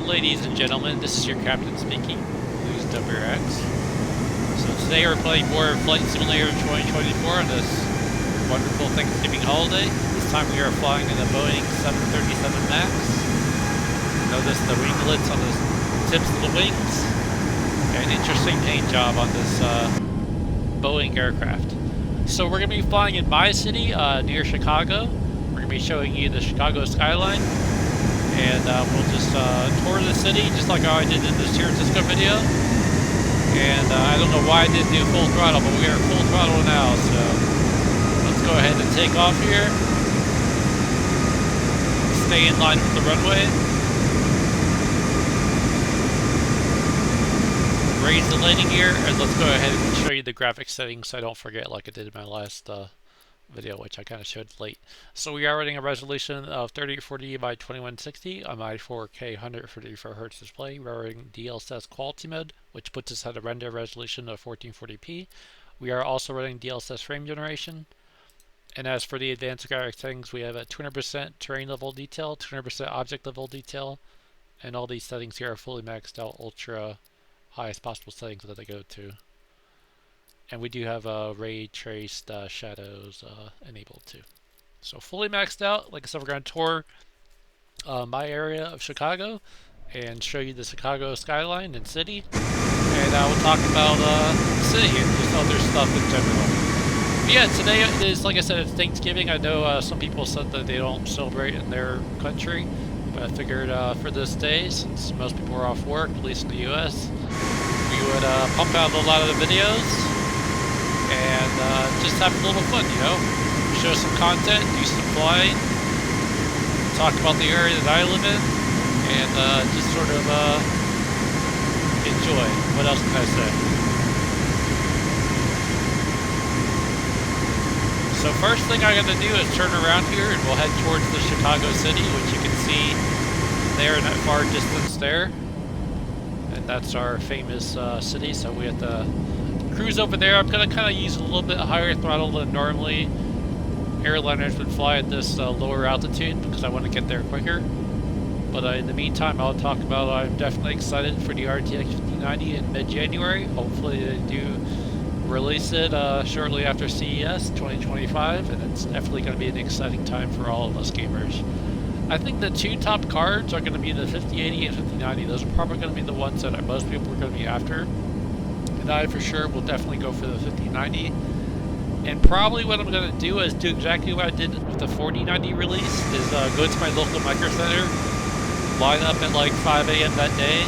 Ladies and gentlemen, this is your captain speaking, Lose WX. So today we're playing more Flight Simulator 2024 on this wonderful Thanksgiving holiday. This time we are flying in a Boeing 737 MAX. Notice the winglets on the tips of the wings. An interesting paint job on this Boeing aircraft. So we're going to be flying in my city near Chicago. We're going to be showing you the Chicago skyline. And we'll just tour the city just like how I did in this San Francisco video. And I don't know why I didn't do full throttle, but we are full throttle now, so let's go ahead and take off here. Stay in line with the runway. Raise the landing gear, and let's go ahead and show you the graphics settings so I don't forget like I did in my last video, which I kind of showed late. So we are running a resolution of 3040 by 2160 on my 4K 134Hz display. We're running DLSS Quality mode, which puts us at a render resolution of 1440p. We are also running DLSS frame generation. And as for the advanced graphics settings, we have a 200% terrain level detail, 200% object level detail, and all these settings here are fully maxed out, ultra highest possible settings that they go to. And we do have ray traced shadows enabled too. So fully maxed out. Like I said, we're going to tour my area of Chicago and show you the Chicago skyline and city. And we'll talk about the city and just other stuff in general. But yeah, today is, like I said, it's Thanksgiving. I know some people said that they don't celebrate in their country. But I figured for this day, since most people are off work, at least in the US, we would pump out a lot of the videos. And just have a little fun, you know? Show some content, do some flying, talk about the area that I live in, and just sort of enjoy. What else can I say? So first thing I'm going to do is turn around here and we'll head towards the Chicago city, which you can see there in that far distance there. And that's our famous city, so we have to cruise over there. I'm going to kind of use a little bit higher throttle than normally airliners would fly at this lower altitude because I want to get there quicker. But in the meantime, I'll talk about I'm definitely excited for the RTX 5090 in mid-January. Hopefully they do release it shortly after CES 2025, and it's definitely going to be an exciting time for all of us gamers. I think the two top cards are going to be the 5080 and 5090. Those are probably going to be the ones that most people are going to be after. And I for sure will definitely go for the 5090. And probably what I'm going to do is do exactly what I did with the 4090 release, is go to my local micro center, line up at like 5 a.m. that day,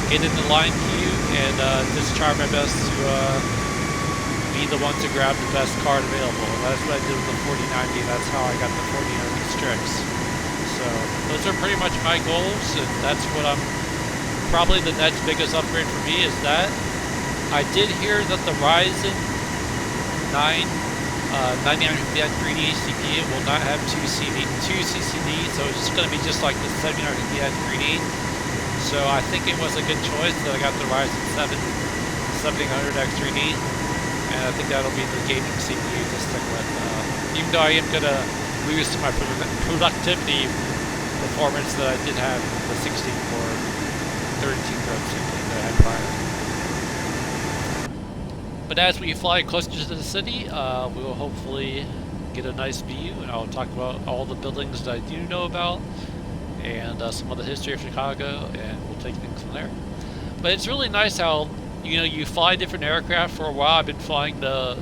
get in the line queue, and just try my best to be the one to grab the best card available. And that's what I did with the 4090, and that's how I got the 4090 Strix. So those are pretty much my goals, and that's what I'm probably the next biggest upgrade for me is that. I did hear that the Ryzen 9 9950 3D CPU will not have two CCD, so it's just going to be just like the 7950 3D. So I think it was a good choice that I got the Ryzen 7 7900X 3D, and I think that'll be the gaming CPU to stick with. Even though I am going to lose to my productivity performance that I did have the 16-core 32-thread CPU that I had prior. But as we fly closer to the city, we will hopefully get a nice view, and I'll talk about all the buildings that I do know about, and some of the history of Chicago, and we'll take things from there. But it's really nice how, you know, you fly different aircraft. For a while I've been flying the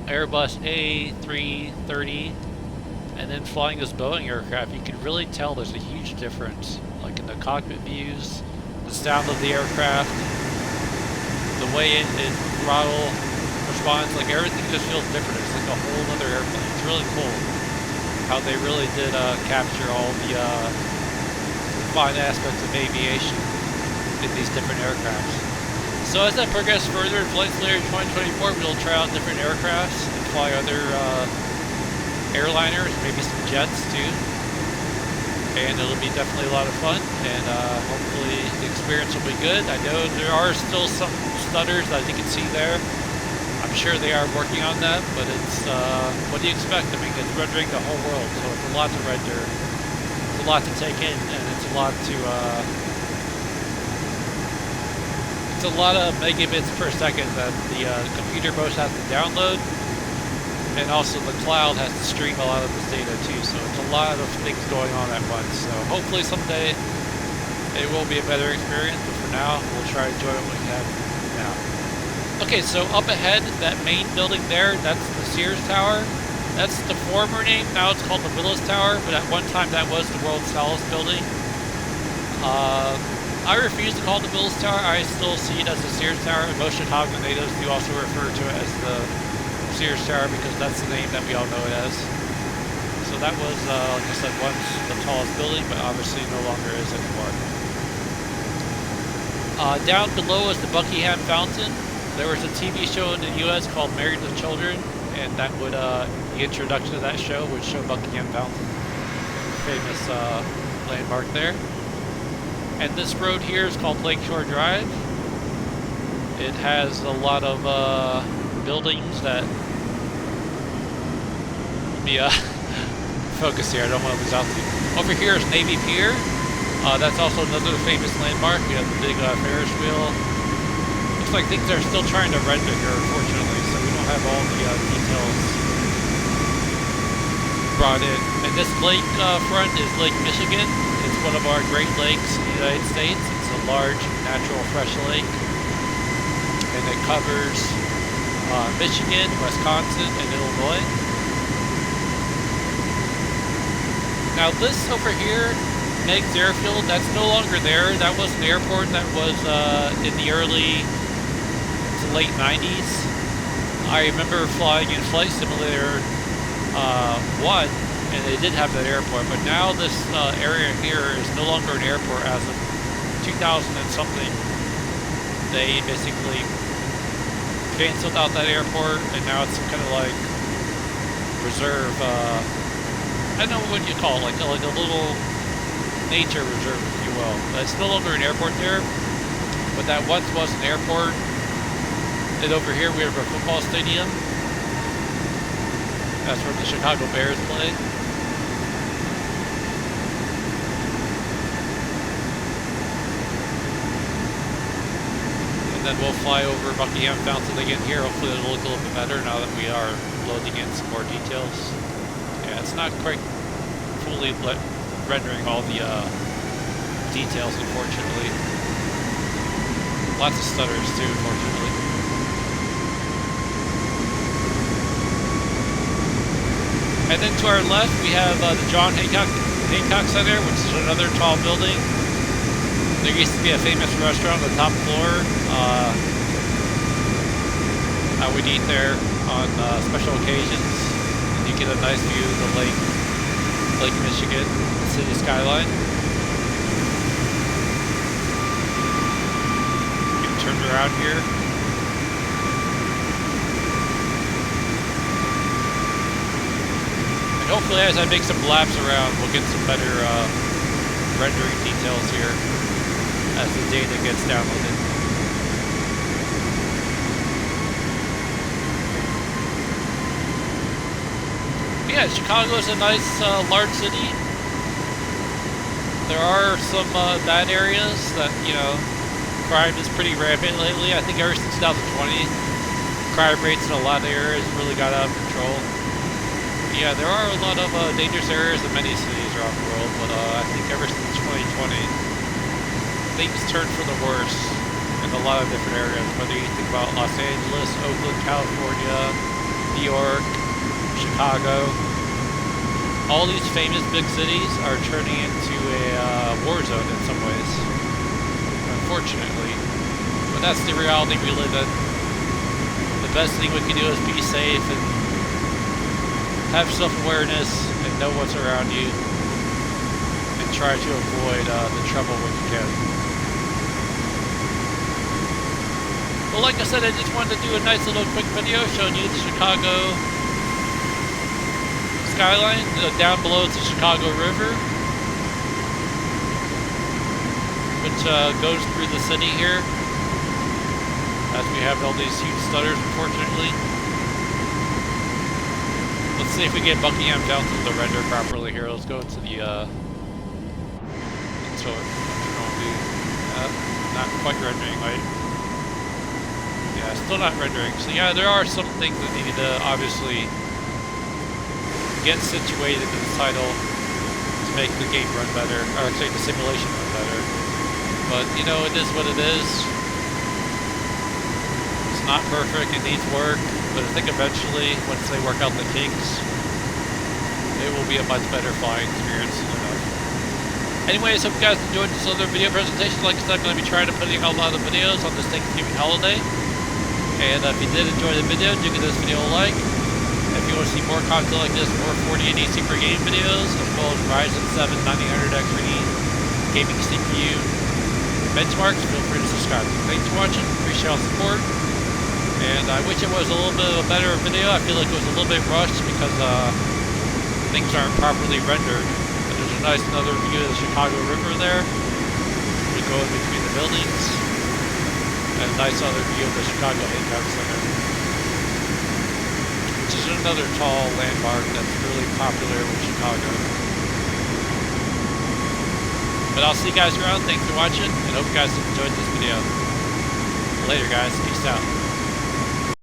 Airbus A330, and then flying this Boeing aircraft. You can really tell there's a huge difference, like in the cockpit views, the sound of the aircraft, the way it throttle responds, like everything just feels different. It's like a whole other airplane. It's really cool how they really did capture all the fine aspects of aviation in these different aircrafts. So as I progress further in Flight Simulator 2024, we'll try out different aircrafts and fly other airliners, maybe some jets too. And it'll be definitely a lot of fun, and hopefully the experience will be good. I know there are still some stutters that you can see there. I'm sure they are working on that, but it's, what do you expect? I mean, it's rendering the whole world, so it's a lot to render. It's a lot to take in, and it's a lot to, it's a lot of megabits per second that the computer both has to download, and also the cloud has to stream a lot of this data too, so it's a lot of things going on at once. So hopefully someday it will be a better experience, but for now, we'll try to enjoy what we have now. Okay, so up ahead, that main building there, that's the Sears Tower. That's the former name, now it's called the Willis Tower, but at one time that was the world's tallest building. I refuse to call it the Willis Tower. I still see it as the Sears Tower, and most Chicago natives do also refer to it as the Sears Tower because that's the name that we all know it as. So that was, like I said, once the tallest building, but obviously no longer is anymore. Down below is the Buckingham Fountain. There was a TV show in the US called Married with Children, and that would, the introduction to that show would show Buckingham Fountain. Famous landmark there. And this road here is called Lakeshore Drive. It has a lot of buildings that... Yeah, focus here, I don't want to lose out to you. Over here is Navy Pier. That's also another famous landmark. We have the big Ferris wheel. Looks like things are still trying to render here, unfortunately, so we don't have all the details brought in. And this lake front is Lake Michigan. It's one of our Great Lakes in the United States. It's a large natural fresh lake, and it covers Michigan, Wisconsin, and Illinois. Now this over here, Meigs Airfield, that's no longer there. That was an airport that was in the early to late 90s. I remember flying in Flight Simulator 1, and they did have that airport, but now this area here is no longer an airport as of 2000 and something. They basically canceled out that airport, and now it's kind of like reserve, I don't know what you call it, like a little nature reserve, if you will. It's no longer an airport there, but that once was an airport. And over here we have a football stadium. That's where the Chicago Bears play. And then we'll fly over Buckingham Fountain again here. Hopefully it'll look a little bit better now that we are loading in some more details. Yeah, it's not quite fully rendering all the details, unfortunately. Lots of stutters too, unfortunately. And then to our left, we have the John Hancock Center, which is another tall building. There used to be a famous restaurant on the top floor. I would eat there on special occasions. And you get a nice view of the Lake Michigan, the city skyline. Get turned around here. Hopefully as I make some laps around, we'll get some better rendering details here as the data gets downloaded. Yeah, Chicago is a nice large city. There are some bad areas that, you know, crime is pretty rampant lately. I think ever since 2020, crime rates in a lot of areas really got out of control. Yeah, there are a lot of dangerous areas in many cities around the world, but I think ever since 2020, things turned for the worse in a lot of different areas, whether you think about Los Angeles, Oakland, California, New York, Chicago. All these famous big cities are turning into a war zone in some ways, unfortunately. But that's the reality we live in. The best thing we can do is be safe and have self-awareness and know what's around you, and try to avoid the trouble when you can. Well, like I said, I just wanted to do a nice little quick video showing you the Chicago skyline. Down below is the Chicago River, which goes through the city here, as we have all these huge stutters, unfortunately. Let's see if we get Buckingham Fountain to render properly here. Let's go into the into so it won't be not quite rendering, right? Yeah, still not rendering. So yeah, there are some things that need to obviously get situated in the title to make the game run better, or actually the simulation run better. But you know, it is what it is. It's not perfect, it needs work, but I think eventually, once they work out the kinks, it will be a much better flying experience soon enough. Anyways, hope you guys enjoyed this other video presentation. Like I said, I'm going to be trying to put out a lot of videos on this Thanksgiving holiday. And if you did enjoy the video, do give this video a like. If you want to see more content like this, more 4080 Super game videos, as well as Ryzen 7 9900X gaming CPU benchmarks, feel free to subscribe. Thanks for watching. Appreciate all the support. And I wish it was a little bit of a better video. I feel like it was a little bit rushed because things aren't properly rendered. But there's a nice another view of the Chicago River there. We go in between the buildings. And a nice other view of the Chicago Hancock Center, which is another tall landmark that's really popular with Chicago. But I'll see you guys around. Thanks for watching, and hope you guys enjoyed this video. Later, guys. Peace out.